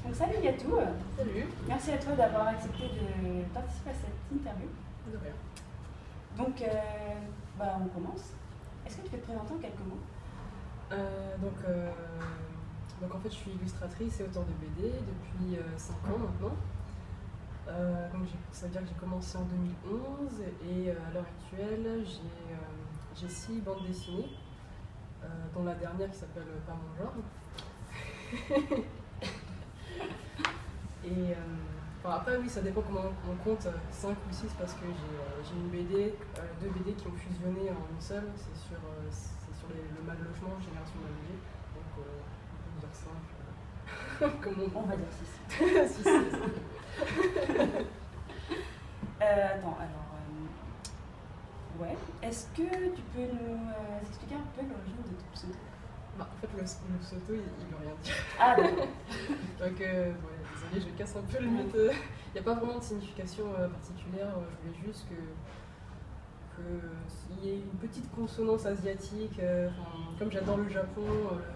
Donc salut Yatou, Salut. merci à toi d'avoir accepté de participer à cette interview. De rien. Donc on commence. Est-ce que tu peux te présenter en quelques mots? Donc en fait je suis illustratrice et auteure de BD depuis 5 ans maintenant. Ça veut dire que j'ai commencé en 2011 et à l'heure actuelle j'ai 6 bandes dessinées, dont la dernière qui s'appelle Pas mon genre. Et après oui, ça dépend comment on compte, 5 ou 6 parce que j'ai une BD, 2 BD qui ont fusionné en une seule, c'est sur le mal logement, Génération Mal Logée, donc on peut dire 5. On va dire 6. 6. Attends, alors... ouais. Est-ce que tu peux nous expliquer un peu l'origine de ton pseudo? En fait, le pseudo, il veut rien dire. Ah d'accord. Donc, désolé, je casse un peu le mythe. Il n'y a pas vraiment de signification particulière. Je voulais juste qu'il y ait une petite consonance asiatique. Comme j'adore le Japon,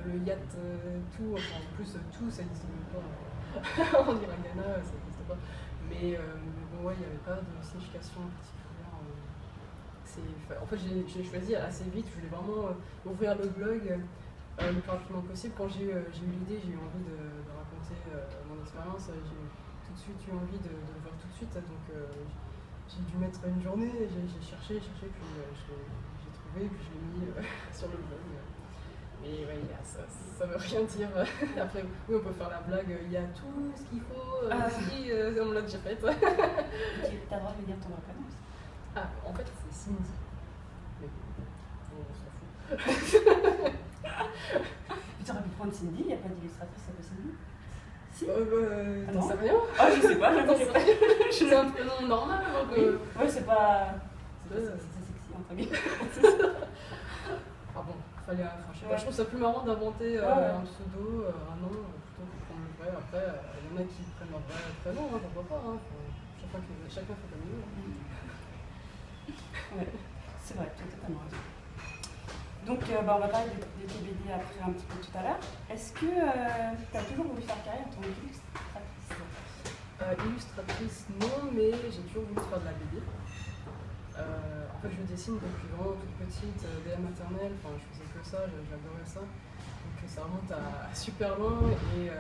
le yacht, tout, en plus, tout, ça n'existe pas. En hiragana, ça n'existe pas. Mais bon, ouais, il n'y avait pas de signification particulière. En fait, j'ai choisi assez vite. Je voulais vraiment ouvrir le blog le plus rapidement possible. Quand j'ai eu l'idée, j'ai eu envie de raconter mon expérience. J'ai tout de suite eu envie de le voir tout de suite. Donc j'ai dû mettre une journée, j'ai cherché, puis j'ai trouvé, puis je l'ai mis sur le blog. Mais ouais, ça veut rien dire. Après, oui, on peut faire la blague, il y a tout ce qu'il faut, si on me l'a déjà fait. Tu as le droit de me dire ton vrai prénom aussi. Ah, en fait, c'est Cindy. Mais on s'en fout. Tu aurais pu prendre Cindy, il n'y a pas d'illustratrice, ça peut Cindy? Si. T'en sais rien? Ah, je sais pas, C'est un prénom normal. Donc, oui. Ouais, c'est pas. C'est sexy, entre guillemets. Ah bon, fallait. Je sais pas, je trouve ça plus marrant d'inventer un pseudo, un nom, plutôt que de prendre le vrai. Après, il y en a qui prennent leur vrai prénom, pourquoi pas. Chacun fait comme il veut. Ouais, c'est vrai, tu as totalement raison. Donc, on va parler de tes BD après un petit peu tout à l'heure. Est-ce que tu as toujours voulu faire carrière en tant qu'illustratrice? Illustratrice, non, mais j'ai toujours voulu faire de la BD. En fait, je dessine depuis vraiment toute petite, dès la maternelle, je faisais que ça, j'adorais ça. Donc ça remonte à super loin et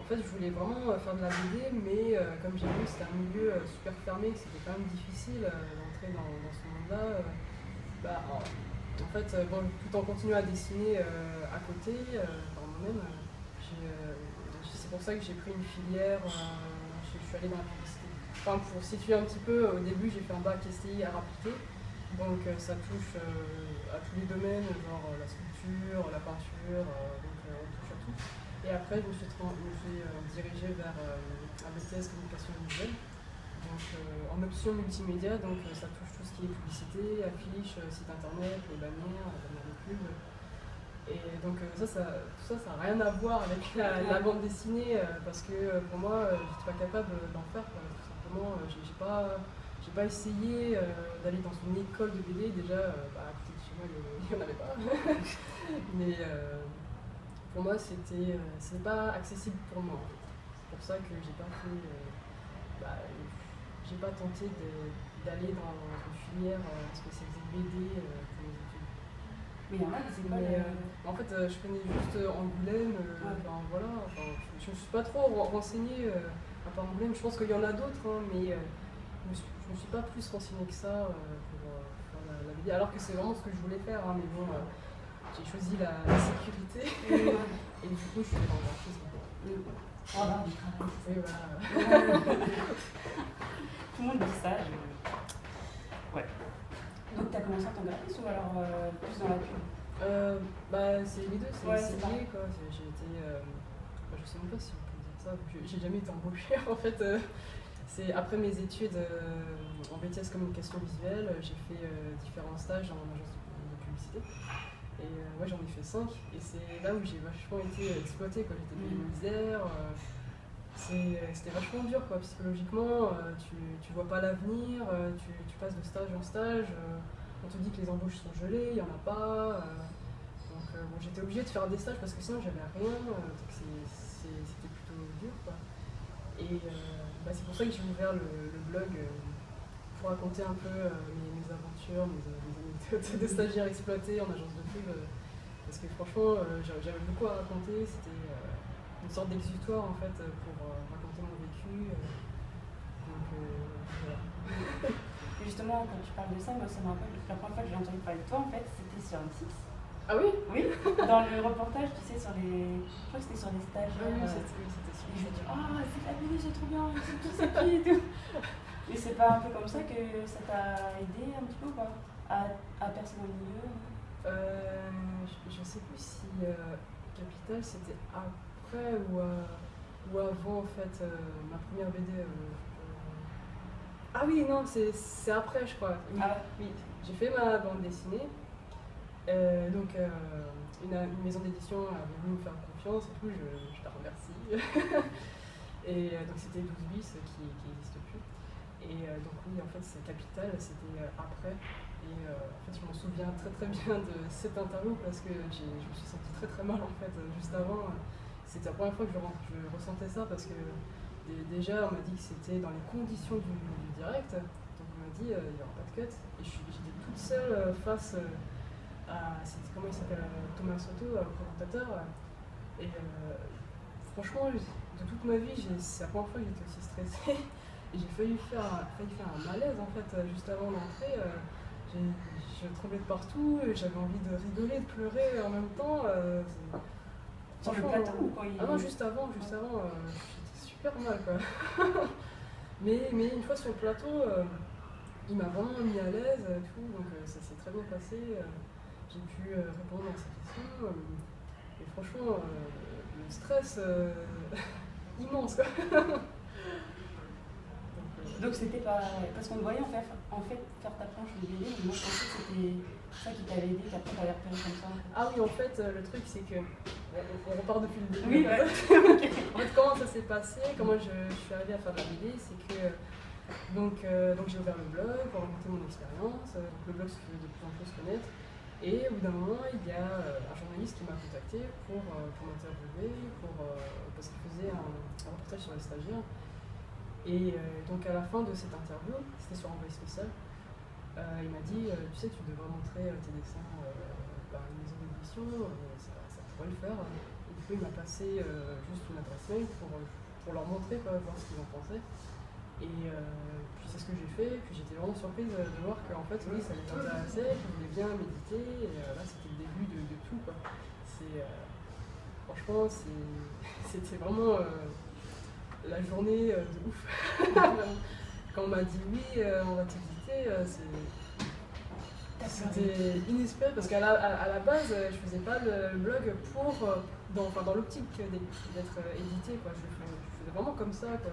en fait, je voulais vraiment faire de la BD, mais comme j'ai vu, c'était un milieu super fermé, que c'était quand même difficile d'entrer dans ce monde-là. En fait, tout en continuant à dessiner à côté, par moi-même, c'est pour ça que j'ai pris une filière, je suis allée dans la publicité. Pour situer un petit peu, au début j'ai fait un bac STI à appliqué, donc ça touche à tous les domaines, genre la sculpture, la peinture, donc on touche à tout. Et après je me suis dirigée vers un BTS communication visuelle, donc en option multimédia, donc ça touche tout ce qui est publicité, affiches, site internet, les bannières de pub. Et donc tout ça n'a rien à voir avec la bande dessinée, parce que pour moi j'étais pas capable d'en faire, quoi. Tout simplement, j'ai pas essayé d'aller dans une école de BD, déjà à côté de chez moi il n'y en avait pas. Mais pour moi c'était pas accessible pour moi. C'est pour ça que j'ai pas tenté d'aller dans une filière spécialisée BD pour les études. Mais il y en a des écoles. En fait, je connais juste Angoulême, voilà. Je ne suis pas trop renseignée à part Angoulême. Je pense qu'il y en a d'autres, mais je ne me suis pas plus renseignée que ça pour faire la BD. Alors que c'est vraiment ce que je voulais faire, mais bon, j'ai choisi la sécurité. Et du coup, je suis allée dans le graphisme. Oh là, du travail. Oui, voilà. Tout le monde dit ça. Ouais. Donc, tu as commencé en tant que graphiste ou alors plus dans la pub? C'est les deux, c'est lié quoi. J'ai été. Je sais même pas si on peut dire ça, j'ai jamais été embauchée en fait. C'est après mes études en BTS communication visuelle, j'ai fait différents stages en agence de publicité. Et j'en ai fait 5 et c'est là où j'ai vachement été exploitée, quoi. J'étais payée une misère. C'était vachement dur quoi, psychologiquement, tu vois pas l'avenir, tu passes de stage en stage, on te dit que les embauches sont gelées, il n'y en a pas. Donc bon, j'étais obligée de faire des stages parce que sinon j'avais rien, donc c'était plutôt dur quoi. Et c'est pour ça que j'ai ouvert le blog pour raconter un peu mes aventures, mes anecdotes de stagiaires exploités en agence de pub. Parce que franchement, j'avais beaucoup à raconter, c'était une sorte d'exutoire en fait pour raconter mon vécu. Donc voilà. Et justement, quand tu parles de ça, moi ça me rappelle la première fois que j'ai entendu parler de toi, en fait, c'était sur M6. Ah oui? Oui, dans le reportage, tu sais, sur les. Je crois que c'était sur les stagiaires. Oui, c'était sûr. Et je me dis, ah, c'est la BD, c'est trop bien, c'est qui et tout. Et c'est pas un peu comme ça que ça t'a aidé un petit peu ou pas à percer dans le milieu? Je sais plus si Capital c'était après ou avant en fait ma première BD. Ah oui, non, c'est après je crois. Oui, Ah ouais. oui. J'ai fait ma bande dessinée. Donc une maison d'édition avait voulu me faire confiance et tout, je la remercie. Et donc c'était 12 bis qui n'existe plus. Et donc oui, en fait c'est Capital, c'était après. Et en fait je m'en souviens très très bien de cette interview parce que je me suis sentie très très mal en fait juste avant. C'était la première fois que je ressentais ça parce que déjà on m'a dit que c'était dans les conditions du direct. Donc on m'a dit il n'y aura pas de cut. Et j'étais toute seule face comment il s'appelle, Thomas Soto, présentateur. Et franchement, de toute ma vie, c'est la première fois que j'étais aussi stressée. Et j'ai failli faire un malaise en fait, juste avant d'entrer. Je tremblais de partout, j'avais envie de rigoler, de pleurer en même temps. Sur le plateau ou quoi? Ah non, juste avant, j'étais super mal quoi. mais une fois sur le plateau, il m'a vraiment mis à l'aise, tout, donc ça s'est très bien passé. J'ai pu répondre à ces questions. Et franchement, le stress immense quoi. Donc c'était pas. Parce qu'on te voyait en fait faire ta planche de BD, mais moi je pensais que c'était ça qui t'avait aidé, qu'après t'avais repéré comme ça. Ah oui, en fait, le truc c'est que. On repart depuis le début. Oui, ouais. En fait, comment ça s'est passé, comment je suis arrivée à faire de la BD, c'est que. Donc j'ai ouvert le blog pour raconter mon expérience. Le blog se fait de plus en plus connaître. Et au bout d'un moment, il y a un journaliste qui m'a contacté pour m'interviewer, parce qu'il faisait un reportage sur les stagiaires. Et donc à la fin de cette interview, c'était sur Envoyé spécial, il m'a dit tu sais, tu devrais montrer tes dessins à une maison d'édition, ça pourrait le faire. Et du coup, il m'a passé juste une adresse mail pour leur montrer, voir ce qu'ils en pensaient. Et puis c'est ce que j'ai fait, puis j'étais vraiment surprise de voir qu'en fait, oui, ça les intéressait, qu'ils voulaient bien méditer, et là c'était le début de tout quoi. Franchement, c'était vraiment la journée de ouf. Quand on m'a dit oui, on va t'éditer, c'était inespéré parce qu'à la base, je faisais pas le blog dans l'optique d'être édité quoi. Je faisais vraiment comme ça quoi,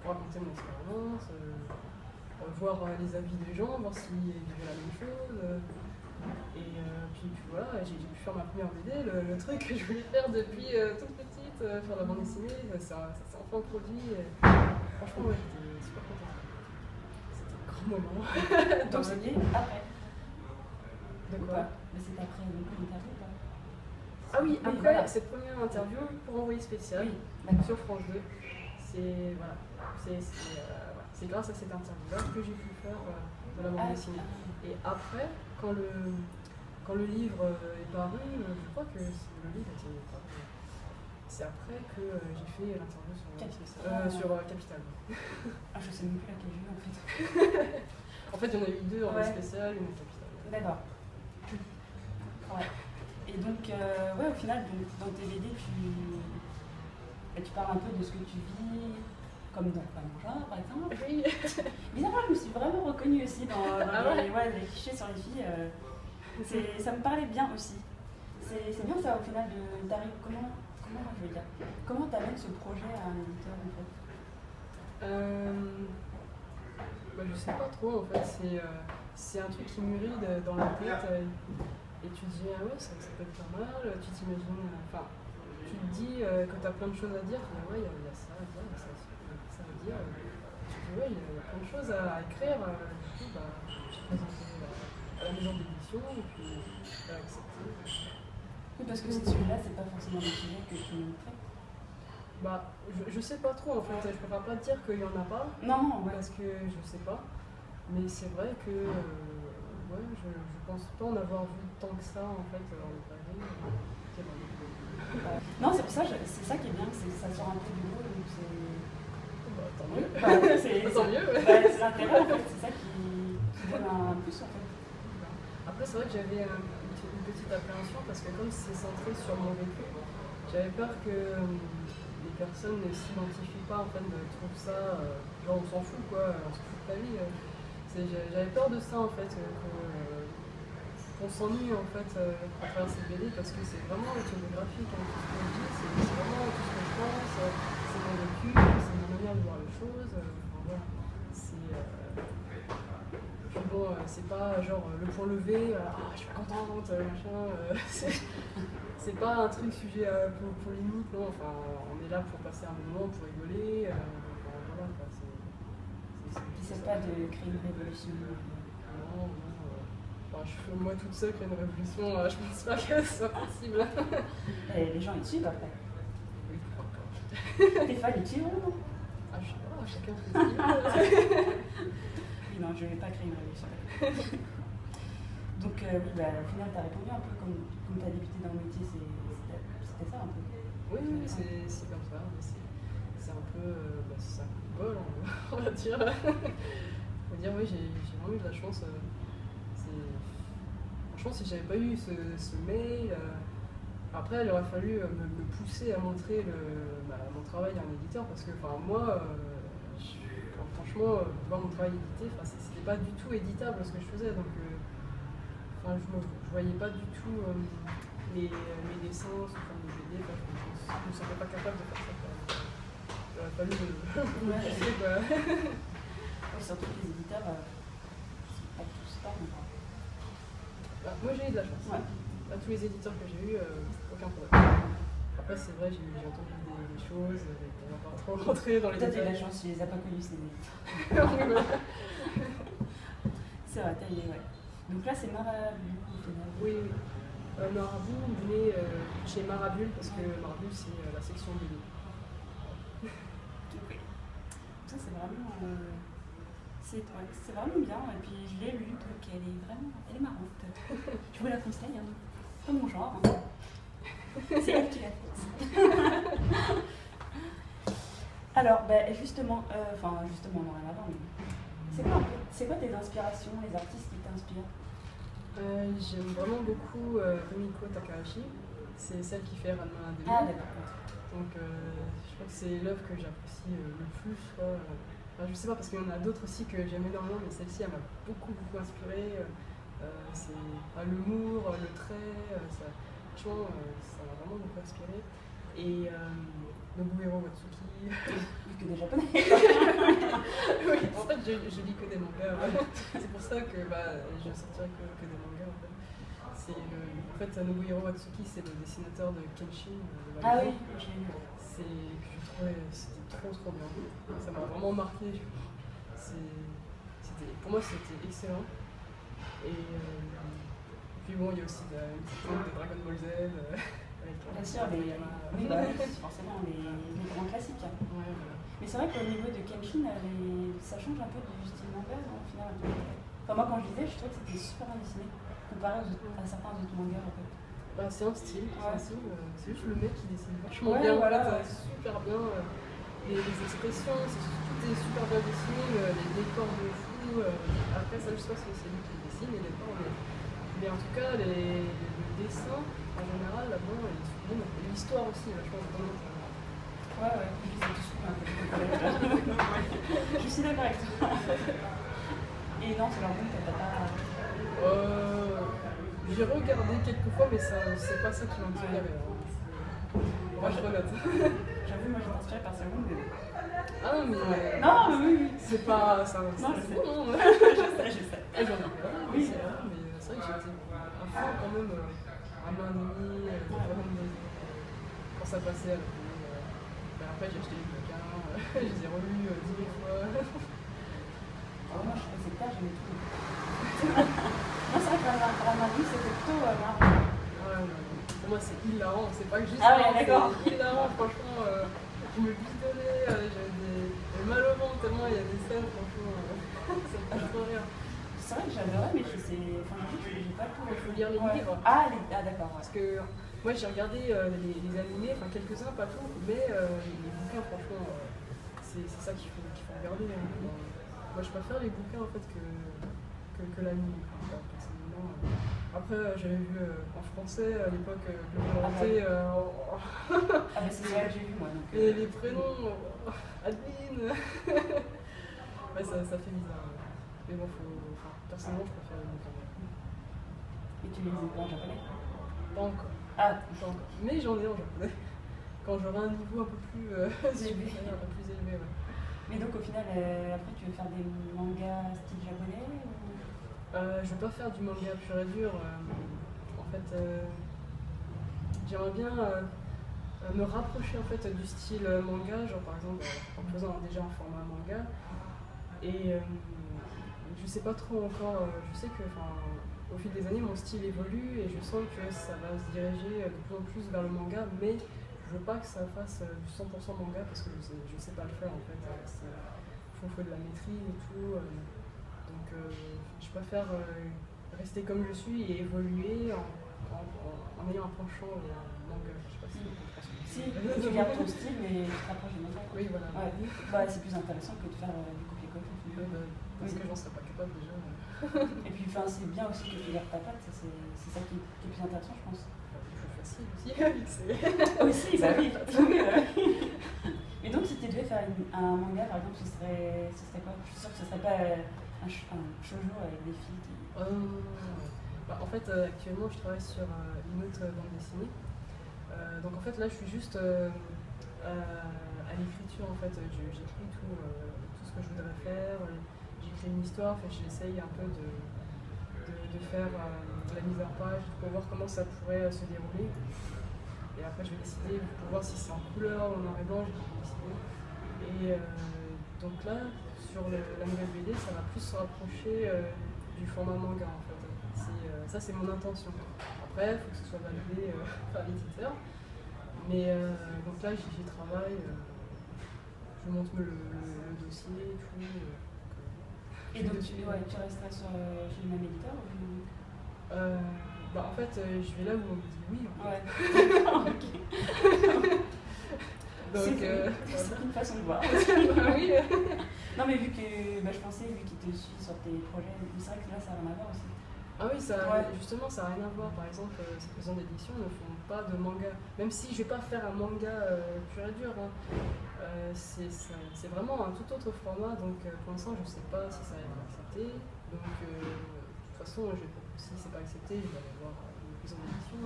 pour raconter mon expérience, voir les avis des gens, voir s'ils vivaient la même chose. Et puis voilà, j'ai pu faire ma première BD, le truc que je voulais faire depuis toute petite, faire la bande dessinée, ça s'est enfin produit. Et franchement, ouais, j'étais super contente. C'était un grand moment. Donc c'était après. De quoi? Mais c'était après l'interview ou pas? Ah oui, Oui, après voilà. cette première interview pour Envoyé spécial sur France 2, c'est grâce à cette interview-là que j'ai pu faire de la bande dessinée. Et après, quand le livre est paru, je crois que le livre était paru. C'est après que j'ai fait l'interview sur Capital. Ah, je sais même plus laquelle j'ai eu en fait. En fait, il y en a eu deux, Envoyé spécial, une Capital. D'accord. Ouais. Et donc, au final, dans tes BD, tu parles un peu de ce que tu vis, comme dans Panama, par exemple. Oui. Bizarrement, je me suis vraiment reconnue aussi dans les clichés sur les filles. Ça me parlait bien aussi. C'est bien ça, au final, d'arriver. Comment t'amènes ce projet à un éditeur, en fait? Je sais pas trop, en fait. C'est un truc qui mûrit dans la tête. Et tu te dis, ah ouais, ça peut être pas mal. Tu t'imagines. Tu te dis que tu as plein de choses à dire. Tu dis, ouais, il y a ça à dire, il y a ça à dire. Tu te dis, ouais, il y a plein de choses à écrire. Du coup, j'ai présenté à la maison d'édition, et puis elle a accepté. Oui, parce que celui-là, c'est pas forcément des sujets que tu me traite. Bah, je sais pas trop en fait, je préfère pas dire qu'il y en a pas, Non, ouais. parce que je sais pas, mais c'est vrai que ouais, je pense pas en avoir vu tant que ça en fait en Paris. Non, c'est pour ça, c'est ça qui est bien, c'est que ça sort un peu du lot, donc c'est. Bah, tant mieux. Tant mieux, ouais. C'est l'intérêt en fait, c'est ça qui donne un plus en fait. Après, c'est vrai que j'avais une petite appréhension parce que comme c'est centré sur mon vécu, j'avais peur que les personnes ne s'identifient pas, en fait, trouvent ça, genre on s'en fout quoi, on s'en fout de ta vie. J'avais peur de ça en fait, qu'on s'ennuie en fait à travers cette BD parce que c'est vraiment autobiographique, hein, tout ce que je dis, c'est vraiment tout ce que je pense, c'est mon vécu, c'est ma manière de voir les choses. Enfin, voilà. Puis bon, c'est pas genre le point levé, je suis pas contente, machin. C'est pas un truc sujet pour limite, non. Enfin, on est là pour passer un moment, pour rigoler. Voilà, quoi, c'est pas de créer une révolution. Non. Moi toute seule créer une révolution, je pense pas que ce soit possible. Et les gens ils suivent après. Oui, pourquoi Tes fans ils suivent ou non? Je sais pas, chacun fait ce qu'il veut. Oui, non, je vais pas créer une révolution. Donc, oui, au final, tu as répondu un peu comme tu as débuté dans le métier, c'était ça un peu. Oui, c'est comme ça. C'est un peu. C'est un coup de bol, on va dire. Faut dire, oui, j'ai vraiment eu de la chance. Franchement, si j'avais pas eu ce mail, après, il aurait fallu me pousser à montrer mon travail à un éditeur parce que, moi, franchement, voir mon travail édité, c'était pas du tout éditable ce que je faisais. Donc, je voyais pas du tout mes dessins sous forme de BD. Je me sentais pas capable de faire ça. Il aurait fallu me pousser, quoi. Oui, surtout que les éditeurs, sont pas tous pareils. Moi, j'ai eu de la chance. Ouais. À tous les éditeurs que j'ai eus, aucun problème. Après, c'est vrai, j'ai entendu des choses, on va pas trop rentrer dans les détails. Toi, t'as eu de la chance, tu les as pas connus, ces éditeurs. C'est vrai, t'as eu, ouais. Donc là, c'est Marabulle au final. Oui. Marabout venait chez Marabulle parce que Marabulle, c'est la section BD. Ça, c'est vraiment. C'est vraiment bien, et puis je l'ai lu, donc elle est marrante. Je vous la conseille, hein. C'est pas mon genre. Hein. C'est elle qui l'a faite. Alors, justement, non, rien à voir, mais c'est quoi tes inspirations, les artistes qui t'inspirent? J'aime vraiment beaucoup Rumiko Takahashi, c'est celle qui fait Ranma 1 Ah, d'accord. Donc je crois que c'est l'œuvre que j'apprécie le plus. Je sais pas, parce qu'il y en a d'autres aussi que j'aime énormément, mais celle-ci elle m'a beaucoup inspirée. C'est l'humour, le trait, franchement ça m'a vraiment beaucoup inspiré. Et Nobuhiro Watsuki. Que des japonais. Oui, en fait je lis que des mangas. Ouais. C'est pour ça que je sortirai que des mangas en fait. En fait, Nobuhiro Watsuki, c'est le dessinateur de Kenshin. Ah oui, j'ai lu. Je trouvais c'était trop bien. Ça m'a vraiment marqué. Pour moi, c'était excellent. Et puis bon, il y a aussi une petite pointe de Dragon Ball Z. Bien sûr, forcément les grands classiques. Hein. Ouais, voilà. Mais c'est vrai qu'au niveau de Kenshin, ça change un peu du style manga, non, au final. Moi, quand je lisais, je trouvais que c'était super bien dessiné, comparé à certains autres mangas, en fait. C'est un style, c'est juste le mec qui dessine vachement bien, bien, voilà. super bien. Les expressions, tout est super bien dessiné, les décors de fou. Après, ça, je sais pas si c'est lui qui dessine les décors, mais en tout cas, le dessin, en général, là-dedans, il est super bien. Et l'histoire aussi, je pense vraiment. Ouais, je les ai tous lus un peu. Je suis d'accord avec toi. Et non, c'est leur bon, t'as pas. J'ai regardé quelques fois, mais c'est pas ça qui m'a inspiré. Moi, je regarde. J'avoue, moi, j'étais inspirée par Saoul, mais. Ah, mais. Non, mais oui. C'est pas. Ça, non, je sais. Bon, je sais. J'en ai pas. Oui, c'est vrai, mais c'est vrai que j'étais à fond quand même. À main nue, quand ça passait à la télé. Après, j'ai acheté les bouquins, je les ai relus 10 000 fois. Moi, je faisais pas, j'aimais tout. Non, c'est vrai que la Marine, c'était plutôt marrant. Ouais, pour moi, c'est hilarant. C'est pas que juste Ah ouais, marrant, d'accord. c'est hilarant, franchement. Je me bidonnais, j'avais des mal au ventre tellement il y a des scènes, franchement. Ça me fait trop rire. C'est vrai que j'adorais, mais je sais. Enfin, j'ai pas tout. Il faut lire les Ouais. livres. Ah, d'accord, ouais. Parce que moi, j'ai regardé les animés, enfin quelques-uns, pas tout, mais les bouquins, franchement, c'est ça qu'il faut regarder. Hein. Moi, je préfère les bouquins en fait que l'anime. Personnellement. Après, j'avais vu en français à l'époque le Valenté. Ah, mais c'est vrai que j'ai vu moi. Donc, Et les prénoms, Adeline. Ouais, ça fait bizarre. Mais bon, personnellement, je préfère les bouquins. Et tu les as en japonais? Pas encore. Ah, Pas encore. Mais j'en ai en japonais. Quand j'aurai un niveau un peu plus élevé. un peu plus élevé, ouais. Mais donc au final, après tu veux faire des mangas style japonais ou... Je veux pas faire du manga pur et dur. En fait, j'aimerais bien me rapprocher en fait du style manga, genre par exemple en faisant déjà un format manga. Et je sais pas trop encore. Je sais que au fil des années, mon style évolue et je sens que ça va se diriger de plus en plus vers le manga, mais je veux pas que ça fasse du 100% manga parce que je sais pas le faire en fait. Faut de la maîtrise et tout. Donc je préfère rester comme je suis et évoluer en ayant un penchant manga. Je sais pas si Si, tu gardes ton style mais tu te rapproches du manga. Oui, voilà. Ouais. Bah, c'est plus intéressant que de faire du copier-coller. Parce que j'en serais pas capable déjà. Et puis c'est bien aussi que tu gardes ta patte, c'est ça qui est plus intéressant, je pense. Plus facile aussi, vu que c'est. Aussi, bah oui, Mais donc, si tu devais faire un manga, par exemple, ce serait quoi? Je suis sûre que ce serait pas un shoujo avec des filles qui. En fait, actuellement, je travaille sur une autre bande dessinée. Donc, en fait, là, je suis juste à l'écriture. En fait, j'écris tout ce que je voudrais faire. J'écris une histoire. En fait, j'essaye un peu de faire la mise en page pour voir comment ça pourrait se dérouler. Et après, je vais décider pour voir si c'est en couleur ou en noir et blanc. Je vais décider. Et donc là, sur la nouvelle BD, ça va plus se rapprocher du format manga en fait. Ça, c'est mon intention. Après, il faut que ce soit validé par l'éditeur. Mais donc là, j'y travaille. Je monte le dossier et tout. Et donc, tu resteras chez le même éditeur ou... En fait, je vais là où on me dit oui. En fait. Ouais. Ok. Donc, c'est une façon de voir. Oui. Non, mais vu que je pensais, vu qu'il te suit sur tes projets, c'est vrai que là, ça n'a rien à voir aussi. Ah oui, justement, ça n'a rien à voir. Par exemple, ces maisons d'édition ne font pas de manga. Même si je ne vais pas faire un manga pur et dur, hein. C'est vraiment un tout autre format. Donc, pour l'instant, je ne sais pas si ça va être accepté. Donc, de toute façon, si c'est pas accepté, je vais aller voir une maison d'édition.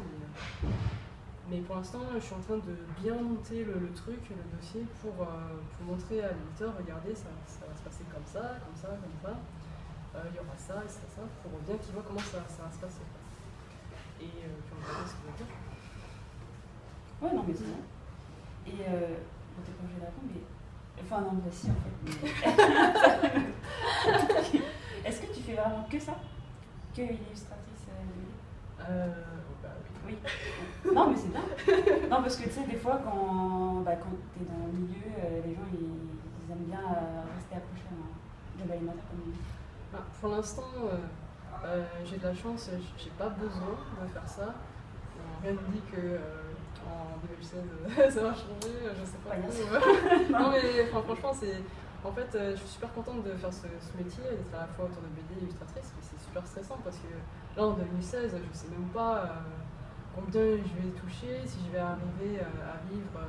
Mais pour l'instant, je suis en train de bien monter le truc, le dossier, pour montrer à l'éditeur, regardez, ça va se passer comme ça, comme ça, comme ça. Il y aura ça et ça, pour bien qu'il voit comment ça va se passer. Et puis on va voir ce qu'il va dire. Ouais, non, mais c'est ça. Et bon, t'es pas obligé de répondre, mais. Enfin, non, bah si, en fait. Mais... Est-ce que tu fais vraiment que ça? Que illustratrice Oui. Non, mais c'est bien. Non, parce que tu sais, des fois, quand t'es dans le milieu, les gens ils aiment bien rester accrochés de l'alimentaire comme il dit. Pour l'instant, j'ai de la chance, j'ai pas besoin de faire ça. Rien ne dit que en 2016 ça va changer, je sais pas. Non, mais franchement, en fait, je suis super contente de faire ce métier, d'être à la fois auteur de BD et illustratrice, mais c'est super stressant parce que là en 2016, je sais même pas combien je vais toucher, si je vais arriver à vivre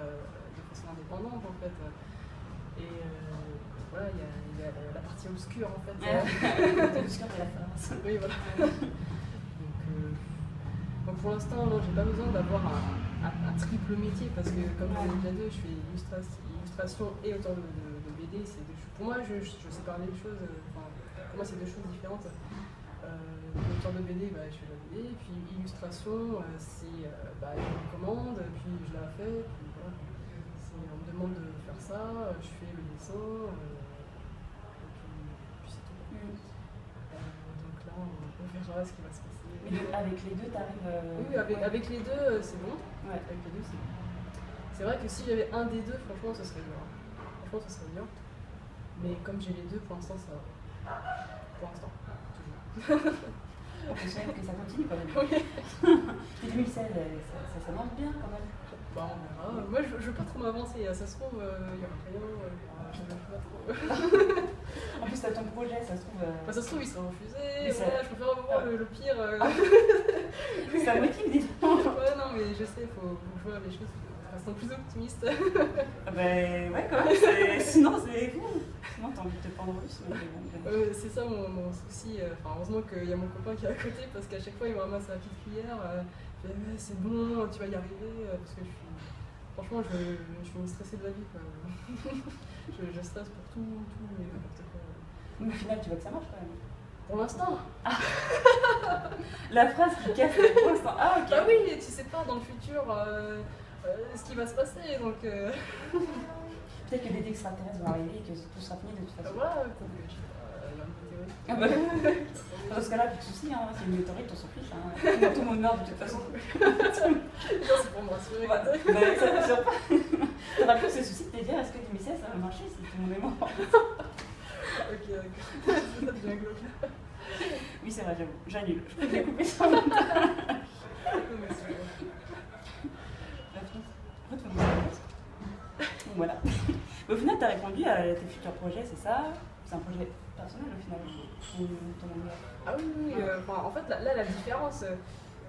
de façon indépendante en fait. Et voilà, il y a la partie obscure en fait. Obscure de la France. Oui, voilà. Donc pour l'instant, non, j'ai pas besoin d'avoir un triple métier parce que comme je l'ai déjà dit, je fais illustration et auteur de BD. Pour moi, je sépare les choses. Pour moi, c'est deux choses différentes. Auteur de BD, je fais la BD, puis illustration, c'est je me commande, puis je la fais, puis voilà. On me demande de faire ça, je fais le dessin, et puis c'est tout. Donc là, verra, on verra ce qui va se passer. Mais donc, avec les deux, t'arrives. Oui, avec les deux, c'est bon. Ouais. Avec les deux, c'est bon. C'est vrai que si j'avais un des deux, franchement, ça serait dur. Franchement, ça serait dur. Mais comme j'ai les deux, pour l'instant, ça va. Pour l'instant, toujours. On peut souhaiter que ça continue quand même. Oui. Et 2016, ça marche bien quand même. Bah, on verra. Moi, je veux pas trop m'avancer. Ça se trouve, il y aura rien. Je veux pas trop. En plus, t'as ton projet, ça se trouve. Bah, ça se trouve, il sera refusé. Mais ça- Voilà, je préfère vraiment le pire. Ça motive, dis donc. Ouais, non, mais je sais, faut que je vois les choses de façon plus optimiste. Ah ben ouais, quand même, sinon c'est fou. Sinon t'as envie de te prendre russe. Mais bon, C'est ça mon souci. Enfin, heureusement qu'il y a mon copain qui est à côté parce qu'à chaque fois il me ramasse la petite cuillère. Il me dit, ouais, c'est bon, tu vas y arriver. Parce que franchement, je suis une stressée de la vie. Quoi. je stresse pour tout et n'importe quoi. Mais au final, tu vois que ça marche quand même. Pour l'instant. La phrase qui casse pour l'instant. Ah ok. Bah oui, tu sais pas dans le futur ce qui va se passer. Donc Peut-être que des extraterrestres vont arriver et que tout sera fini de toute façon. voilà, peut-être que je sais pas, il y a une théorie. Ah bah. Dans ce cas-là, plus de soucis, hein. C'est une météorite, on s'en fiche. Hein. Tout le monde meurt de toute façon. Non, c'est pour me rassurer. Bah, ça te rassure pas. T'auras plus ce souci de te dire est-ce que 2016 ça va marcher si tout le monde est mort. Ok, ça devient glauque. Oui, c'est vrai, j'avoue. J'annule. Je peux couper ça en même temps. Non, mais c'est bon. Bref, en fait, faut que je donc voilà. Au final, tu as répondu à tes futurs projets, c'est ça? C'est un projet personnel au final ou ton amour? Ah oui, oui, en fait, là, la différence,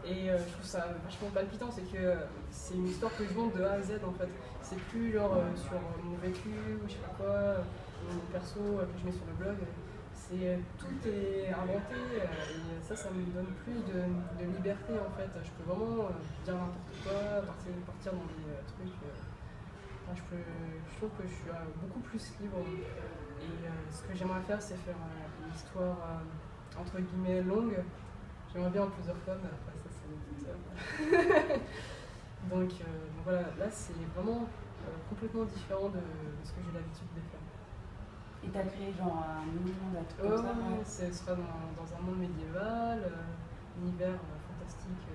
et je trouve ça vachement palpitant, c'est que c'est une histoire que je monte de A à Z en fait. C'est plus genre sur mon vécu ou je sais pas quoi, mon perso que je mets sur le blog. Tout est inventé et ça me donne plus de liberté en fait. Je peux vraiment dire n'importe quoi, partir dans des trucs. Enfin, je trouve que je suis beaucoup plus libre. Et ce que j'aimerais faire, c'est faire une histoire entre guillemets longue. J'aimerais bien en plusieurs fois, mais après ça c'est toute seule. Donc voilà, là c'est vraiment complètement différent de ce que j'ai l'habitude de faire. Et t'as créé genre un monde, un truc comme ça? Ouais, ce sera dans un monde médiéval, univers fantastique,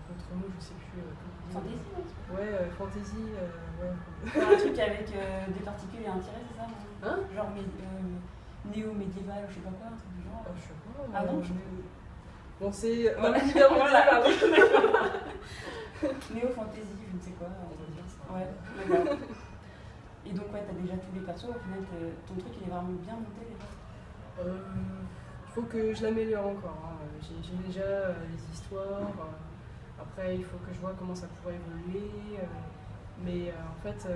contre nous, je sais plus comment dire. Fantasy, ouais. Ouais, fantasy, ouais. Un truc avec des particules et un tiret, c'est ça? Hein? Genre néo-médiéval, je sais pas quoi, un truc du genre. Je sais pas. Ah non, Bon, c'est un univers médiéval. Néo-fantasy, je ne sais quoi. Ouais, d'accord. Et donc, ouais, t'as déjà tous les persos, au final, ton truc il est vraiment bien monté déjà? Il faut que je l'améliore encore. Hein. J'ai déjà les histoires. Après, il faut que je vois comment ça pourrait évoluer. Mais en fait,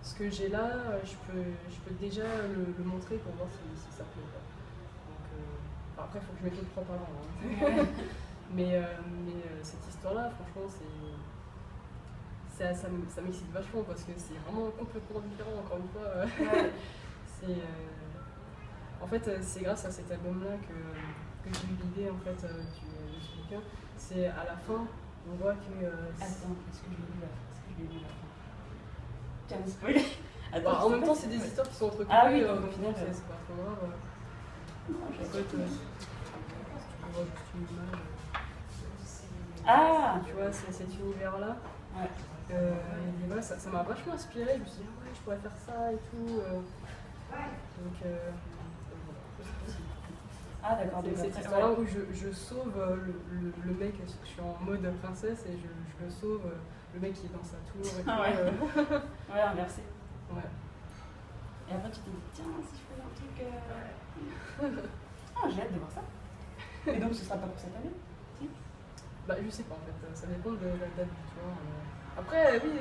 ce que j'ai là, je peux déjà le montrer pour voir si ça plaît. Donc, après, il faut que je mette le propre avant. Hein. mais cette histoire-là, franchement, ça m'excite vachement parce que c'est vraiment complètement différent, encore une fois. En fait, c'est grâce à cet album-là que j'ai eu l'idée en fait, du bouquin. C'est à la fin, on voit que. Attends, est-ce que je l'ai lu la fin? Tu as me spoilé? En même temps, c'est des histoires qui sont entrecoupées. Ah oui, donc au final, c'est pas trop grave. En fait, si tu vois juste une image. Ah! Tu vois, c'est cet univers-là. Ouais. Et voilà, ça m'a vachement inspiré. Je me suis dit, ouais, je pourrais faire ça et tout. Donc, Ah d'accord, c'est cette histoire-là où je sauve le mec, je suis en mode princesse et je le sauve, le mec qui est dans sa tour et tout. Ah ouais. Ouais, inversé. Ouais. Et après tu t'es dit, tiens, si je faisais un truc... Ah, j'ai hâte de voir ça. Et donc ce sera pas pour cette année? Si? Bah je sais pas en fait, ça dépend de la date du tour. Après oui,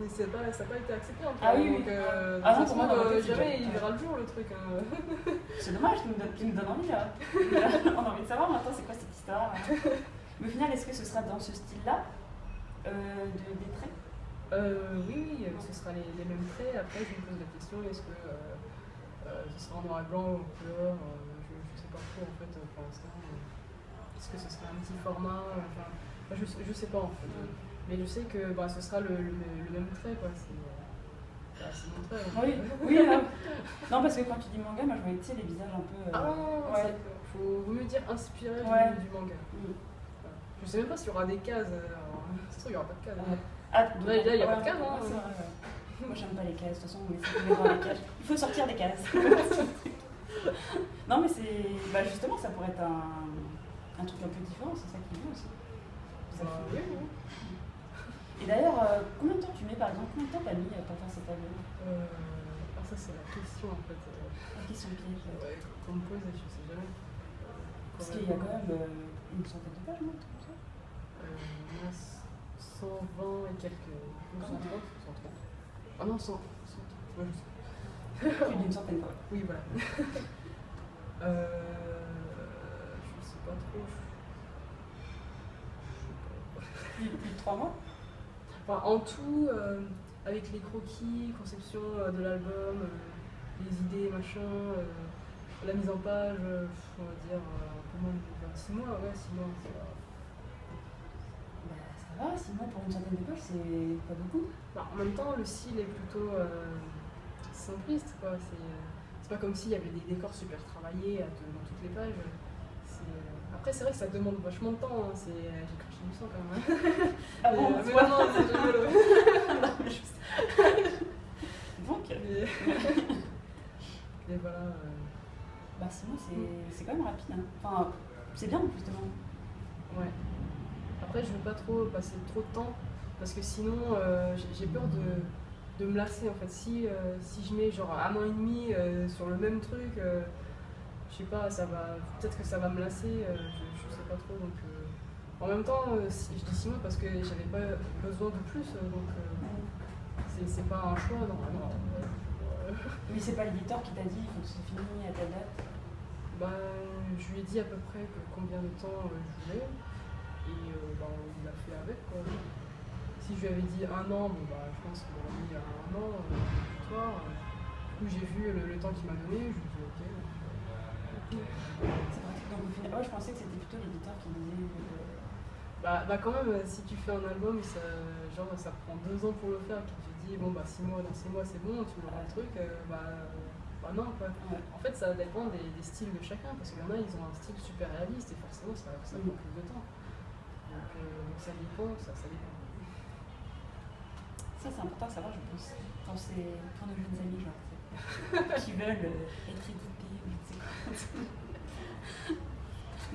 ça n'a pas été accepté encore. Ah oui, donc, ah non, pour moi, jamais il verra le jour le truc. C'est dommage, tu nous donnes envie là. On a envie de savoir maintenant c'est quoi cette histoire. Mais au final, est-ce que ce sera dans ce style-là des traits? Oui, ce sera les mêmes traits. Après, je me pose la question, est-ce que ce sera en noir et blanc ou en couleur? Je sais pas trop en fait pour l'instant. Est-ce que ce sera un petit format? Je sais pas en fait. Mais je sais que ce sera le même trait quoi. C'est mon trait. Oui, oui. Non, parce que quand tu dis manga, moi je voyais les visages un peu. Ah non, ouais. Vaut mieux dire inspiré Ouais. du manga. Mm. Voilà. Je sais même pas s'il y aura des cases. Ça se trouve, il y aura pas de cases. Ouais. Ah, donc, Là, il y a ouais, pas de cases, hein. ouais, c'est vrai, ouais. Moi, j'aime pas les cases. De toute façon, on essaie de mettre dans les cases. Il faut sortir des cases. Non, mais c'est. Bah, justement, ça pourrait être un truc un peu différent. C'est ça qui est bien aussi. Ça fait- Oui, oui. Et d'ailleurs, combien de temps tu mets par exemple? Combien de temps t'as mis pour faire cet album? Ça, c'est la question en fait. La question piège. Ouais, qu'on me pose et je sais jamais. Parce qu'il y a quand même une centaine de pages, non? Un truc comme ça. Il y en a 120 et quelques. 130 130. Ah non, 100. 100. Ouais, je sais. Plus d'une centaine quoi. Oui, voilà. Je sais pas trop. Plus de 3 mois? Enfin, en tout, avec les croquis, conception de l'album, les idées, machin, la mise en page, on va dire un peu moins de 6 mois, ouais, 6 mois, ça va. Bah, ça va, 6 mois pour une centaine de pages, c'est pas beaucoup. Bah, en même temps, le style est plutôt simpliste, quoi. C'est pas comme s'il y avait des décors super travaillés dans toutes les pages. Après, c'est vrai que ça demande vachement de temps. Hein. J'ai craché du sang quand même. Hein. Ah bon? Mais non, c'est jamais le. Non, mais je sais. Donc, Et voilà. bah 6 mois, c'est quand même rapide. Hein. Enfin, c'est bien justement. Ouais. Après, je veux pas trop passer trop de temps parce que sinon, j'ai peur de me lasser en fait. Si je mets genre 1 an et demi sur le même truc, je sais pas, peut-être que ça va me lasser, je sais pas trop. Donc, en même temps, je dis 6 mois parce que j'avais pas besoin de plus, donc c'est pas un choix normalement. Mais c'est pas l'éditeur qui t'a dit il faut que c'est fini à telle date? Bah, je lui ai dit à peu près combien de temps je voulais et bah, il a fait avec quoi. Si je lui avais dit 1 an, bon, bah, je pense qu'il aurait mis 1 an victoire. Du coup, j'ai vu le temps qu'il m'a donné, je lui ai dit ok. C'est vrai. Donc au final, je pensais que c'était plutôt l'éditeur qui disait. Bah, quand même, si tu fais un album, ça prend 2 ans pour le faire, et puis tu te dis bon bah 6 mois, dans 6 mois c'est bon, tu auras le truc, bah non quoi. Ouais. En fait, ça dépend des styles de chacun, parce qu'il y en a, ils ont un style super réaliste et forcément ça prend plus de temps. Donc ça dépend, ça dépend. Ça, c'est important à savoir, je pense, pour nos jeunes amis, genre, qui veulent être édités ou je sais quoi.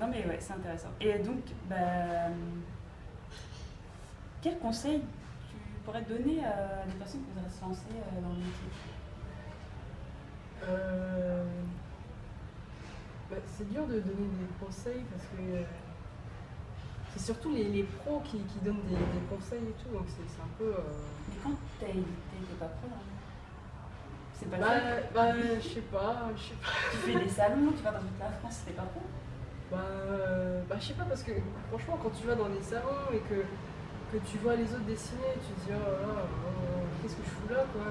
Non, mais ouais, c'est intéressant. Et donc, bah, quel conseil tu pourrais donner à des personnes qui voudraient se lancer dans le métier? C'est dur de donner des conseils parce que c'est surtout les pros qui donnent des conseils et tout, donc c'est un peu. Mais quand t'as édité, t'es pas pro, hein? C'est pas ça? Je sais pas. Tu fais des salons, tu vas dans toute la France, t'es pas pro? Je sais pas, parce que franchement, quand tu vas dans les salons et que tu vois les autres dessiner, tu te dis oh là là, qu'est-ce que je fous là quoi.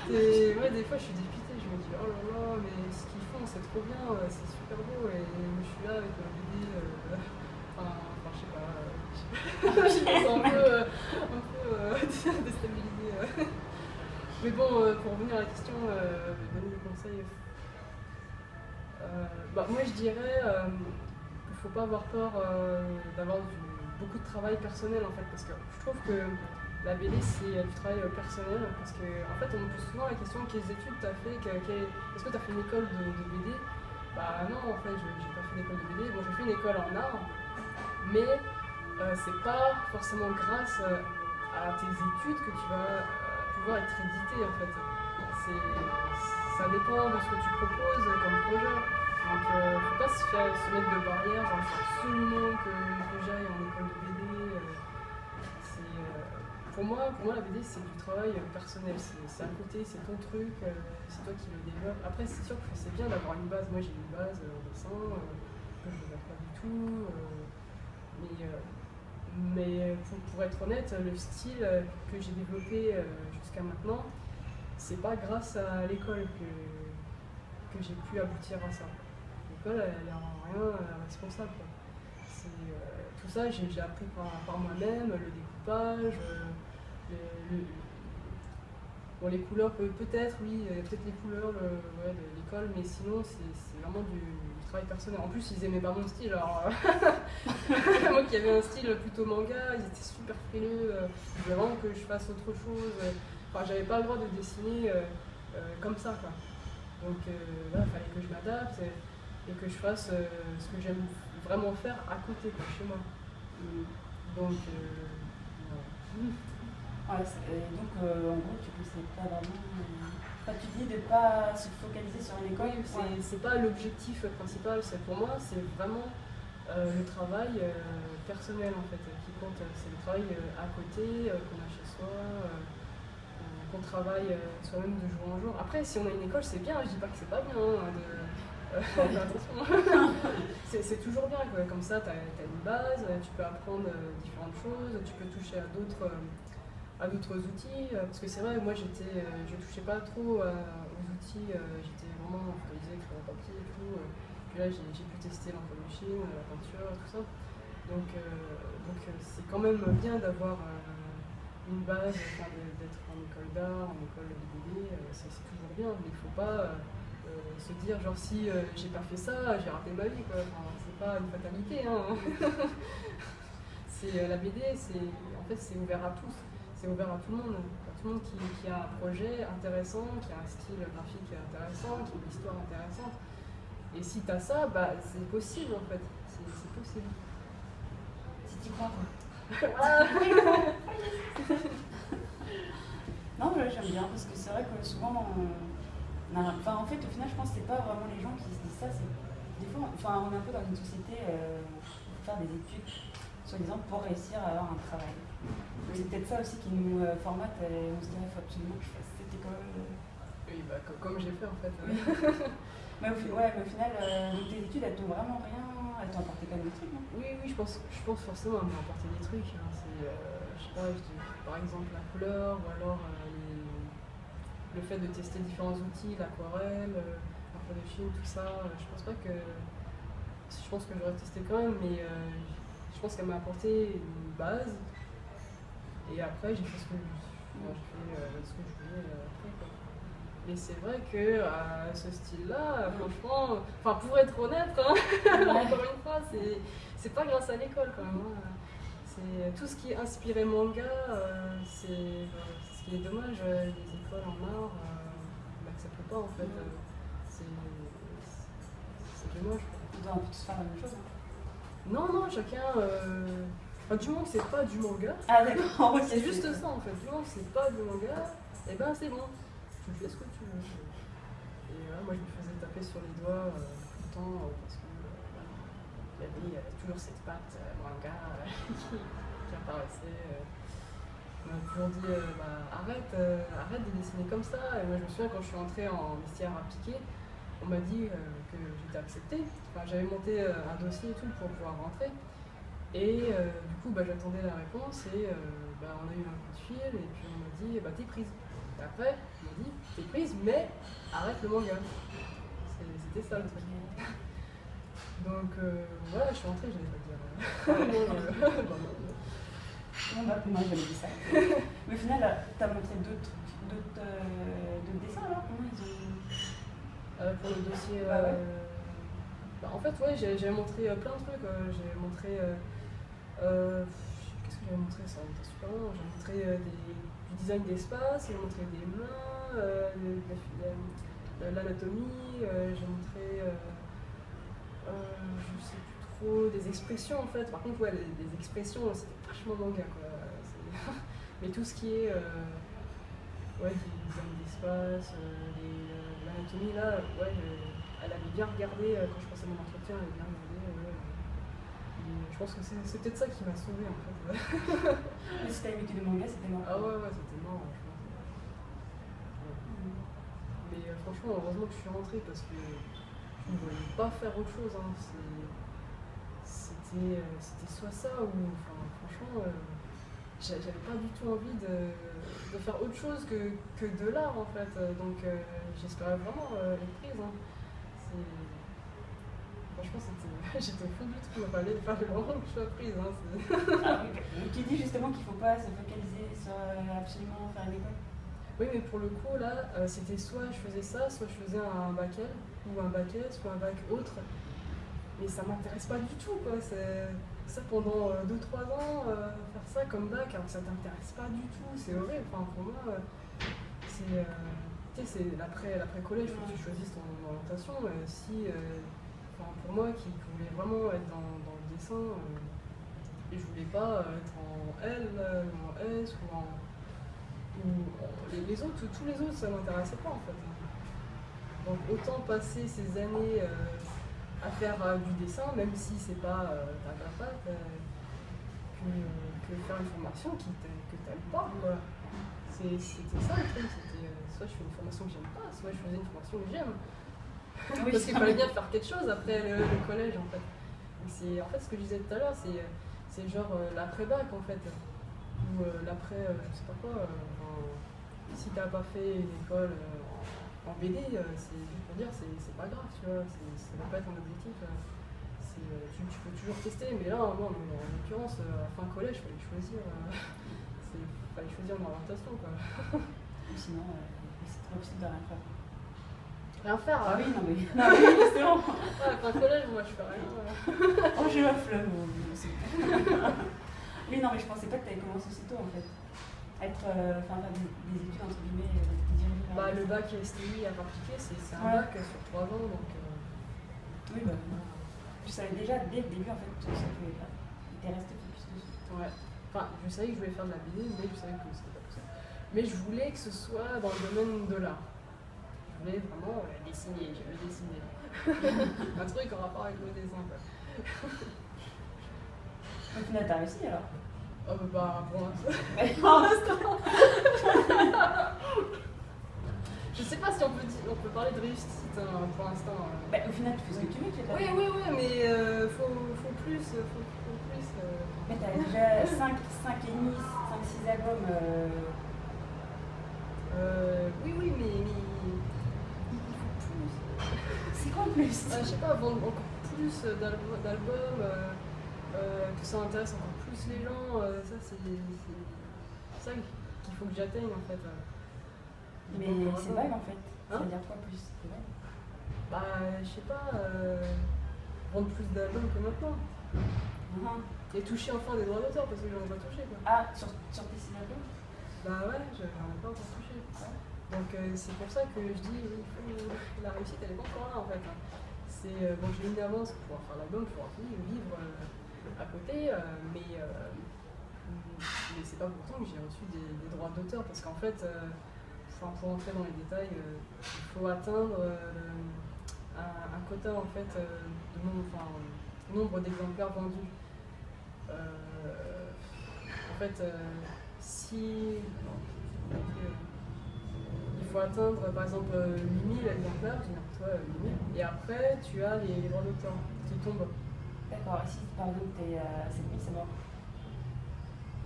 Des fois je suis dépitée, je me dis oh là là, mais ce qu'ils font c'est trop bien, c'est super beau, et je suis là avec un BD. Je sais pas. Je me sens un peu déstabilisée. Mais bon, pour revenir à la question, donner des conseils. Moi je dirais qu'il ne faut pas avoir peur d'avoir beaucoup de travail personnel en fait, parce que je trouve que la BD c'est du travail personnel, parce que en fait on me pose souvent la question quelles études tu as fait, est-ce que tu as fait une école de BD? Bah non, en fait j'ai pas fait d'école de BD, bon j'ai fait une école en art, mais c'est pas forcément grâce à tes études que tu vas pouvoir être édité en fait. Ça dépend de ce que tu proposes comme projet. Donc faut pas se mettre de barrière, genre il faut absolument que j'aille en école de BD. Pour moi la BD c'est du travail personnel, c'est à côté, c'est ton truc, c'est toi qui le développes. Après c'est sûr que c'est bien d'avoir une base, moi j'ai une base au dessin, que je ne regarde pas du tout. Mais pour être honnête, le style que j'ai développé jusqu'à maintenant, c'est pas grâce à l'école que j'ai pu aboutir à ça. L'école, elle est en rien responsable. Quoi. Tout ça, j'ai appris par moi-même, le découpage, Bon, les couleurs, peut-être, oui, peut-être les couleurs ouais, de l'école, mais sinon, c'est vraiment du travail personnel. En plus, ils aimaient pas mon style, alors moi qui avais un style plutôt manga, ils étaient super frileux, ils voulaient vraiment que je fasse autre chose. Enfin, j'avais pas le droit de dessiner comme ça, quoi. Donc là, il fallait que je m'adapte et que je fasse ce que j'aime vraiment faire à côté, quoi, chez moi. Donc, voilà. Donc, en gros, tu conseilles pas vraiment. Enfin, tu dis de ne pas se focaliser sur une école. C'est pas l'objectif principal, pour moi, c'est vraiment le travail personnel en fait qui compte. C'est le travail à côté, qu'on a chez soi, qu'on travaille soi-même de jour en jour. Après, si on a une école, c'est bien, je dis pas que c'est pas bien. Attention. C'est toujours bien, quoi. Comme ça, tu as une base, tu peux apprendre différentes choses, tu peux toucher à d'autres outils. Parce que c'est vrai, moi, je touchais pas trop aux outils, j'étais vraiment focalisée sur le papier et tout. Puis là, j'ai pu tester l'encolmachine, la peinture, tout ça. Donc c'est quand même bien d'avoir une base, d'être en école d'art, en école de BD, c'est toujours bien, mais il faut pas se dire genre si j'ai pas fait ça, j'ai raté ma vie, quoi. Enfin, c'est pas une fatalité, hein. La BD, en fait c'est ouvert à tous, c'est ouvert à tout le monde, qui a un projet intéressant, qui a un style graphique intéressant, qui a une histoire intéressante. Et si t'as ça, bah c'est possible en fait, c'est possible. Si tu crois, quoi. Non, j'aime bien parce que c'est vrai que souvent, enfin, en fait, au final, je pense que c'est pas vraiment les gens qui se disent ça. Des fois, enfin, on est un peu dans une société pour faire des études, soi-disant, pour réussir à avoir un travail. C'est peut-être ça aussi qui nous formate et on se dirait, il faut absolument que je fasse cette école. Oui, bah, comme j'ai fait en fait. Mais au final, tes études, elles t'ont vraiment rien. Elles t'ont apporté quand même des trucs, non? Oui, je pense forcément à m'apporter des trucs. Hein. Je sais pas, par exemple la couleur, ou alors le fait de tester différents outils, l'aquarelle, l'encolmachine, tout ça. Je pense que j'aurais testé quand même, mais je pense qu'elle m'a apporté une base. Et après, j'ai fait ce que je voulais après, quoi. Mais c'est vrai que ce style-là, franchement, enfin pour être honnête, hein, encore une fois, c'est pas grâce à l'école quand même. Hein. C'est tout ce qui est inspiré manga, c'est ce qui est dommage. Les écoles en art n'acceptent pas en fait. C'est dommage. On doit un peu tous faire la même chose. Hein. Non, chacun. Du moment que c'est pas du manga. Ah d'accord. C'est juste ça en fait. Du moment que c'est pas du manga, et ben c'est bon. Tu fais ce que tu veux. Et moi je me faisais taper sur les doigts tout le temps parce que il y avait toujours cette patte manga qui apparaissait. On m'a toujours dit arrête de dessiner comme ça. Et moi je me souviens quand je suis entrée en vestiaire appliqué, on m'a dit que j'étais acceptée. Enfin, j'avais monté un dossier et tout pour pouvoir rentrer. Et du coup j'attendais la réponse et on a eu un coup de fil et puis on m'a dit t'es prise. Et après, on m'a dit, t'es prise, mais arrête le manga. C'était ça le truc. Donc voilà, je suis rentrée, j'allais pas dire. Non, moi j'avais dit ça. Mais au final, t'as montré d'autres dessins alors? Comment ils ont. Pour le dossier. Ouais. En fait, ouais, j'ai montré plein de trucs. J'ai montré. Qu'est-ce que j'avais montré? Ça était super long. J'ai montré du design d'espace, j'ai montré des mains, l'anatomie, j'ai montré, je sais plus trop, des expressions en fait. Par contre, ouais, les expressions, c'était vachement manga quoi. Mais tout ce qui est du design d'espace, l'anatomie là, ouais, elle avait bien regardé quand je passais mon entretien, elle avait bien regardé. Je pense que c'est peut-être ça qui m'a sauvée en fait. Mais si t'avais mis que des mangas, c'était mort. Ah ouais, c'était mort, je pense. Mais franchement, heureusement que je suis rentrée parce que je ne voulais pas faire autre chose. Hein. C'était soit ça ou. Enfin, franchement, j'avais pas du tout envie de faire autre chose que de l'art en fait. Donc j'espérais vraiment être prise. Hein. Franchement, j'étais au fond du trou, il fallait vraiment que je sois prise. Hein, tu dis justement qu'il ne faut pas se focaliser sur absolument faire une école. Oui, mais pour le coup, là, c'était soit je faisais ça, soit je faisais un bac L, ou un bac S, ou un bac autre. Mais ça m'intéresse pas du tout, quoi. C'est ça pendant 2-3 ans, faire ça comme bac, alors que ça t'intéresse pas du tout, c'est horrible. Enfin, pour moi, c'est. Tu sais, c'est l'après-collège, il faut que tu choisisses ton orientation. Enfin, pour moi, qui voulait vraiment être dans le dessin, et je voulais pas être en L, ou en S, ou en. Les autres, tous les autres, ça m'intéressait pas en fait. Donc autant passer ces années à faire du dessin, même si c'est pas ta patte, que faire une formation que t'aimes pas. Quoi. C'était ça le truc, c'était soit je fais une formation que j'aime pas, soit je faisais une formation que j'aime. Oui, parce qu'il fallait bien faire quelque chose après le collège en fait. C'est en fait ce que je disais tout à l'heure, c'est genre l'après-bac en fait, ou l'après je sais pas quoi. Si t'as pas fait une école en BD, c'est juste pour dire, c'est pas grave, tu vois, ça va pas être un objectif. Tu peux toujours tester, mais là, non, en l'occurrence, fin collège, fallait choisir une orientation, quoi. Sinon, c'est trop possible de rien faire. Rien faire, ah oui, non mais justement. Ouais, fin collège, moi je fais rien. Oh, j'ai la flemme. Oui, non, mais je pensais pas que t'avais commencé aussi tôt en fait. Faire des études entre guillemets dirigées vers le bac STI à appliqué, c'est un bac sur 3 ans, donc. Oui, bah. Tu savais déjà dès le début en fait ce que ça pouvait faire. T'es resté focus dessus. Ouais. Enfin, je savais que je voulais faire de la BD, mais je savais que c'était pas possible. Mais je voulais que ce soit dans le domaine de l'art. Je voulais vraiment dessiner, je veux dessiner. Un truc en rapport avec le dessin, quoi. Au final, t'as réussi alors? Oh bah pour l'instant. Pour l'instant. Je sais pas si on peut parler de réussite pour l'instant. Bah, au final, tu fais ce que tu veux, tu es Oui, mais faut plus. Mais t'as déjà 5,5-6 albums. Oui, mais il faut plus. C'est quoi en plus? Je sais pas, vendre encore plus d'albums, que ça intéresse encore plus les gens, ça c'est ça qu'il faut que j'atteigne en fait. Mais c'est vague en fait. Ça veut dire quoi plus? C'est vague. Bah, je sais pas, vendre plus d'albums que maintenant. Et toucher enfin des droits d'auteur parce que j'en ai pas touché quoi. Ah, sur tes 6 albums? Bah ouais, j'en ai pas encore touché. Ouais. Donc c'est pour ça que je dis la réussite elle est pas encore là en fait. Bon, j'ai une avance pour pouvoir faire l'album, pour pouvoir vivre à côté, mais c'est pas pourtant que j'ai reçu des droits d'auteur parce qu'en fait, pour entrer dans les détails, il faut atteindre un quota en fait de nombre d'exemplaires vendus. En fait, il faut atteindre par exemple 8000 exemplaires, toi 8000, et après tu as les droits d'auteur qui tombent. D'accord, et si par exemple t'es à 7000, c'est mort?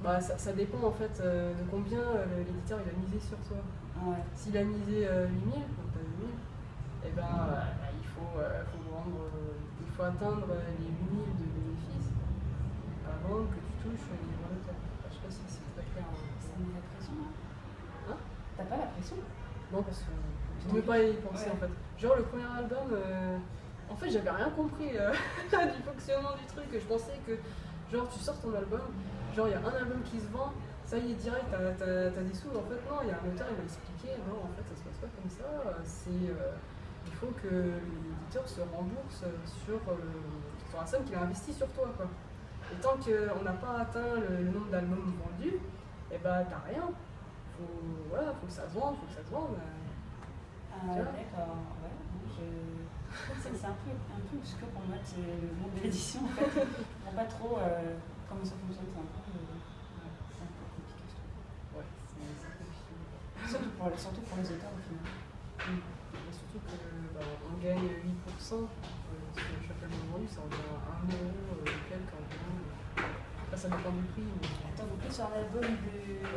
Bah, ça dépend en fait de combien l'éditeur il a misé sur toi. Ouais. S'il a misé 8000, donc t'as 8000, et il faut atteindre les 8000 de bénéfices avant que tu touches les droits d'auteur. Je sais pas si c'est très clair. Ça met la pression, hein? Hein? T'as pas la pression? Non, parce que je ne veux pas y penser en fait. Genre le premier album, en fait j'avais rien compris du fonctionnement du truc. Je pensais que genre tu sors ton album, genre il y a un album qui se vend, ça y est direct, t'as des sous. En fait non, il y a un auteur, il m'a expliqué, non en fait ça se passe pas comme ça. Il faut que l'éditeur se rembourse sur la somme qu'il a investi sur toi quoi. Et tant qu'on n'a pas atteint le nombre d'albums vendus, et bah t'as rien. Faut que ça se vende, D'accord, ouais. C'est un peu obscur pour moi, c'est le monde de l'édition en fait. Je comprends pas trop comment ça fonctionne, c'est un peu compliqué je trouve. Ouais, c'est compliqué. Surtout pour les auteurs au final. Et surtout qu'on gagne 8%, sur chaque album vendu, ça revient à 1€ quelques environ. Là, ça dépend du prix. Mais... Attends, donc plus sur un album de...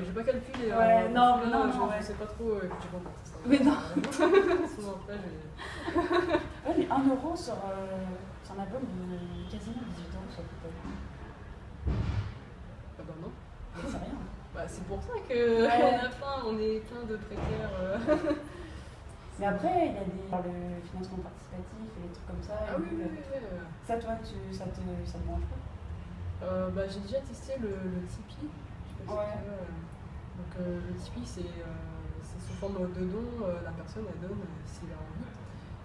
J'ai pas calculé. Ouais, non, je sais pas trop. J'ai pas compris ça. Mais non. Sinon après, Ouais, mais 1€ sur un album de quasiment 18 € sur Apple. Ah bah non. Mais c'est rien. Bah c'est pour ça qu'on on est plein de précaires. Mais après, il y a le financement participatif et les trucs comme ça. Ah oui. Ça, toi, ça te dérange pas? J'ai déjà testé le Tipeee. Je sais pas si tu veux. Donc le Tipeee, c'est sous forme de don. La personne, elle donne s'il a envie.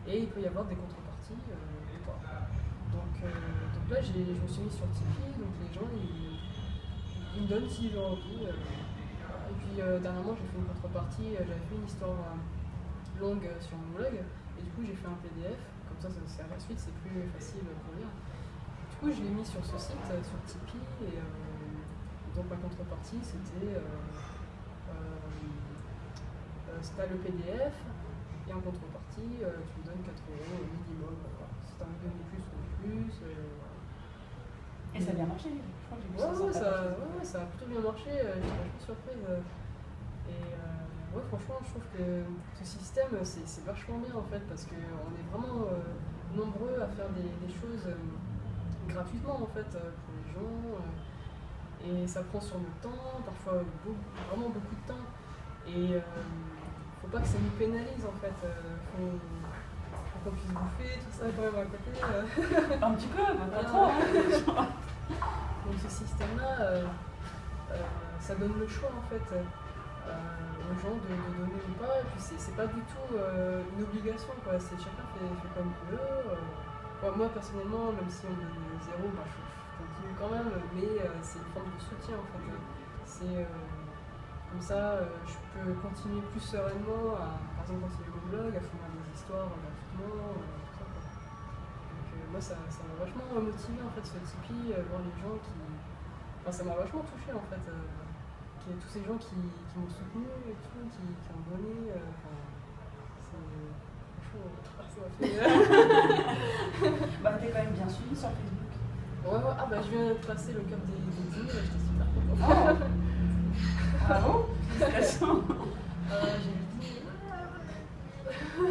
Et il peut y avoir des contreparties ou pas. Donc là, je me suis mis sur Tipeee. Donc les gens, ils me donnent s'ils ont envie. Et puis dernièrement, j'ai fait une contrepartie. J'avais fait une histoire longue sur mon blog. Et du coup, j'ai fait un PDF. Comme ça à la suite, c'est plus facile pour lire. Du coup, je l'ai mis sur ce site, sur Tipeee, et donc ma contrepartie, c'était le PDF, et en contrepartie, tu me donnes 4 € minimum. Si tu as envie de donner plus, ou plus. Et ça a bien marché, je crois que j'ai vu ça a plutôt bien marché, j'étais vachement surprise. Franchement, je trouve que ce système, c'est vachement bien en fait, parce qu'on est vraiment nombreux à faire des choses gratuitement en fait pour les gens. Et ça prend sur le temps, parfois vraiment beaucoup de temps. Et faut pas que ça nous pénalise en fait. Faut qu'on puisse bouffer, tout ça quand même à côté. Un petit peu, pas trop. Donc ce système-là, ça donne le choix en fait aux gens de donner ou pas. Et puis c'est pas du tout une obligation, quoi. Chacun fait comme il veut. Moi personnellement, même si on me donne 0, je continue quand même, mais c'est une forme de soutien en fait. C'est comme ça, je peux continuer plus sereinement à, par exemple, continuer mon blog, à fournir des histoires gratuitement, tout ça, quoi. Donc moi ça m'a vachement motivé en fait ce Tipeee, voir les gens qui... ça m'a vachement touché en fait, tous ces gens qui m'ont soutenu et tout, qui ont donné, c'est chaud, ça m'a fait... T'es quand même bien suivi sur Facebook. Je viens de passer le cap des 10 000, j'étais super contente. Bravo, félicitations. J'ai eu 10 000.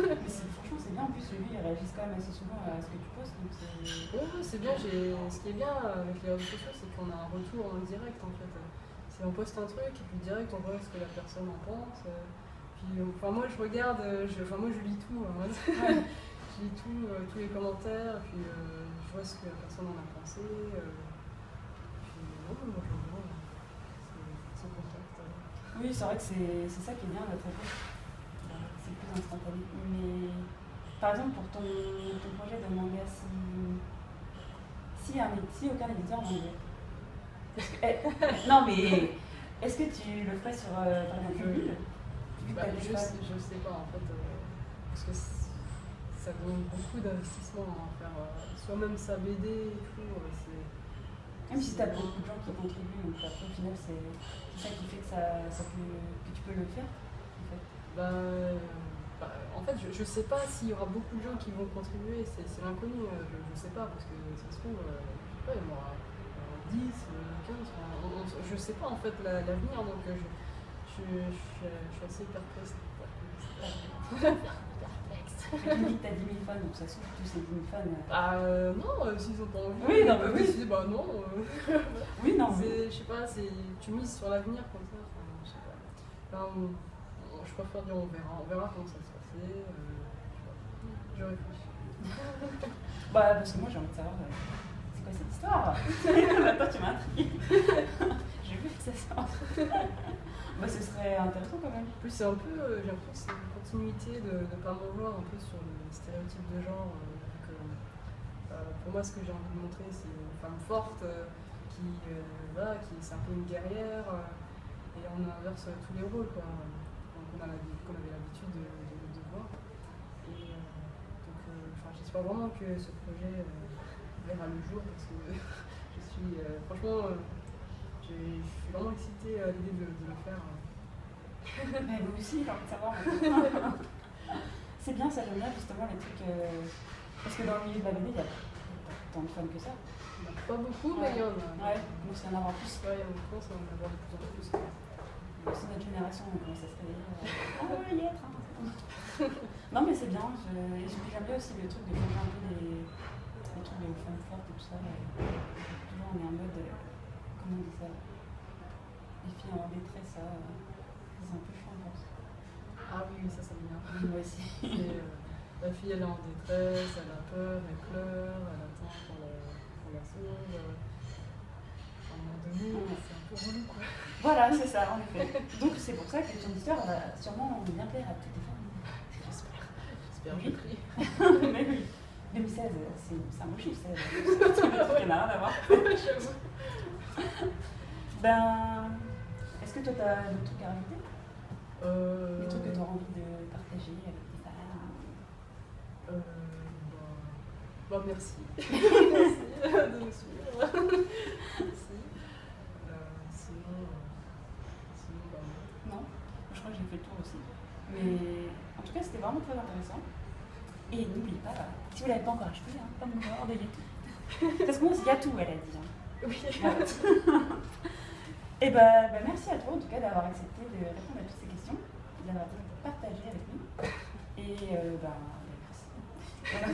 Mais franchement, c'est bien. En plus, lui, il réagit quand même assez souvent à ce que tu postes. Donc c'est bien. Ce qui est bien avec les réseaux sociaux, c'est qu'on a un retour en direct en fait. Si on poste un truc et puis direct, on voit ce que la personne en pense. Puis, moi, je regarde, moi, je lis tout. Je lis tous les commentaires, puis je vois ce que la personne en a pensé. Moi, j'aime bien ce contact. Oui, c'est vrai que c'est ça qui est bien à notre époque. C'est plus instantané. Mais par exemple, pour ton projet de manga, si aucun éditeur n'en est. Non, mais est-ce que tu le ferais sur par exemple Ulule? Je sais pas en fait, parce que ça demande beaucoup d'investissement à faire soi-même sa BD et tout. Même si tu as beaucoup de gens qui contribuent, donc après, au final, c'est ça qui fait que tu peux le faire en fait. En fait, je sais pas s'il y aura beaucoup de gens qui vont contribuer, c'est l'inconnu, je sais pas, parce que ça se trouve, je sais pas, il y en aura 10, 15, je sais pas en fait l'avenir, donc je suis assez perplexe. Limite, t'as 10 000 fans, donc ça se trouve tous ces 10 000 fans. Non, s'ils ont pas envie. Oui, non, mais oui. Décider, non. Oui, non. Je sais pas, tu mises sur l'avenir comme ça. Je sais pas. Je préfère dire on verra comment ça va se passer. Je réfléchis. Parce que moi j'ai envie de savoir, c'est quoi cette histoire? Maintenant tu m'as intriguée. J'ai vu que ça sort. Ce serait intéressant quand même. En plus, c'est un peu, j'ai l'impression que c'est une continuité de ne pas m'en voir un peu sur les stéréotypes de genre. Pour moi, ce que j'ai envie de montrer, c'est une femme forte qui c'est un peu une guerrière, et on inverse tous les rôles, quoi. Qu'on avait l'habitude de voir. Et j'espère vraiment que ce projet verra le jour, parce que je suis franchement. Je suis vraiment excitée à l'idée de le faire. Mais vous aussi, j'ai envie de savoir. C'est bien, ça, j'aime bien justement les trucs. Parce que dans le milieu de la BD, il y a pas tant de femmes que ça. Il n'y en a pas beaucoup, mais il y en a. Ouais, donc c'est en avoir plus. Ouais, on commence à en avoir de plus en plus. C'est notre génération, on commence à se réveiller. On va y être. Non, mais c'est bien. J'aime bien aussi le truc de changer un peu les trucs de femmes fortes et tout ça. Toujours, on est en mode. Comment on dit ça? les filles en détresse, ça, c'est un peu chiant, je pense. Ah oui, ça m'énerve. Oui, moi aussi. La fille, elle est en détresse, elle a peur, elle pleure, elle attend qu'on la sauve. À un moment donné, c'est un peu relou, quoi. Voilà, c'est ça, en effet. Donc c'est pour ça que ton histoire va sûrement bien plaire à toutes les femmes. J'espère, Oui. je prie. Mais oui. 2016, c'est un beau chiffre, ça n'a rien à voir. J'avoue. Ben, est-ce que toi, tu as d'autres trucs à rajouter? Des trucs que tu auras envie de partager avec tes fans? Merci. Merci de me suivre. Merci. Sinon, non. Je crois que j'ai fait le tour aussi. Mais en tout cas, c'était vraiment très intéressant. Et n'oubliez pas, si vous ne l'avez pas encore acheté, pas de mort de Yatou. Parce qu'il y a tout, elle a dit. Oui. Et ben, merci à toi en tout cas d'avoir accepté de répondre à toutes ces questions, d'avoir partagé avec nous. Et merci. Voilà.